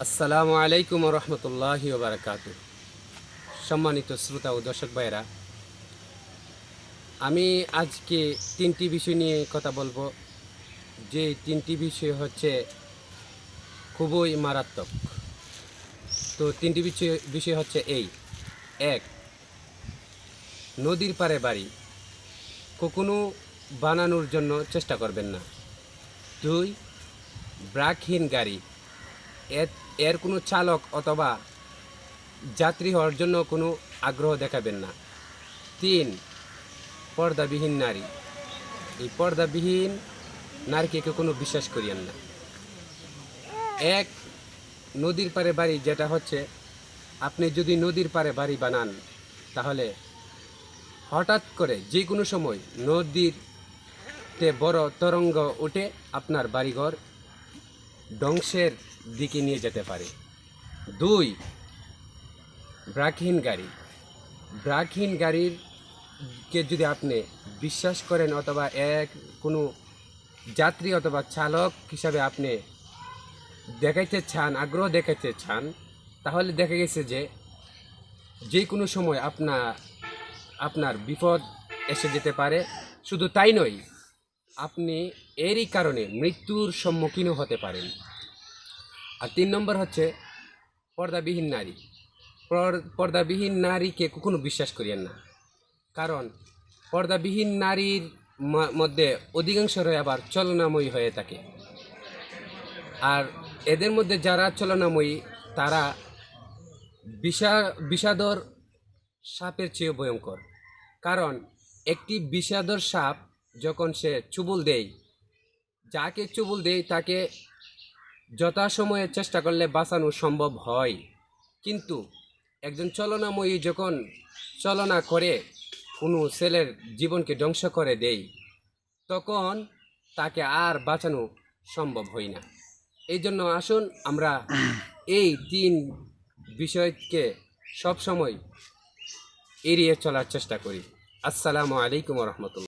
আসসালামু আলাইকুম রহমতুল্লাহি বারাকাতু। সম্মানিত শ্রোতা ও দর্শক ভাইয়েরা, আমি আজকে তিনটি বিষয় নিয়ে কথা বলবো। যে তিনটি বিষয় হচ্ছে খুবই মারাত্মক। তো তিনটি বিষয় হচ্ছে এই: এক, নদীর পাড়ে বাড়ি কখনো বানানোর জন্য চেষ্টা করবেন না। দুই, ব্রাকহীন গাড়ি, এর এর কোনো চালক অথবা যাত্রী হওয়ার জন্য কোনো আগ্রহ দেখাবেন না। তিন, পর্দাবিহীন নারী, এই পর্দাবিহীন নারীকে কোনো বিশ্বাস করিয়েন না। এক, নদীর পাড়ে বাড়ি যেটা হচ্ছে, আপনি যদি নদীর পাড়ে বাড়ি বানান তাহলে হঠাৎ করে যে কোনো সময় নদীতে বড় তরঙ্গ উঠে আপনার বাড়িঘর ধ্বংসের দিকে নিয়ে যেতে পারে। দুই, ব্রাকহীন গাড়ি, ব্রাকহীন গাড়ির কে যদি আপনি বিশ্বাস করেন অথবা কোনো যাত্রী অথবা চালক হিসাবে আপনি দেখাইতে চান, আগ্রহ দেখাইতে চান, তাহলে দেখা গেছে যে কোনো সময় আপনার বিপদ এসে যেতে পারে। শুধু তাই নয়, আপনি এরই কারণে মৃত্যুর সম্মুখীনও হতে পারেন। আর তিন নম্বর হচ্ছে পর্দাবিহীন নারী। পর্দাবিহীন নারীকে কখনো বিশ্বাস করিয়েন না, কারণ পর্দাবিহীন নারীর মধ্যে অধিকাংশরাই আবার চলনাময়ী হয়ে থাকে। আর এদের মধ্যে যারা চলনাময়ী তারা বিষাদর সাপের চেয়ে ভয়ঙ্কর। কারণ একটি বিষাদর সাপ যখন সে চুবুল দেয়, যাকে চুবুল দেয় তাকে যথাসময়ে চেষ্টা করলে বাঁচানো সম্ভব হয়, কিন্তু একজন চলনাময়ী যখন চলনা করে কোনো ছেলের জীবনকে ধ্বংস করে দেয়, তখন তাকে আর বাঁচানো সম্ভব হয় না। এই জন্য আসুন আমরা এই তিন বিষয়কে সবসময় এড়িয়ে চলার চেষ্টা করি। আসসালামু আলাইকুম রহমতুল্লাহ।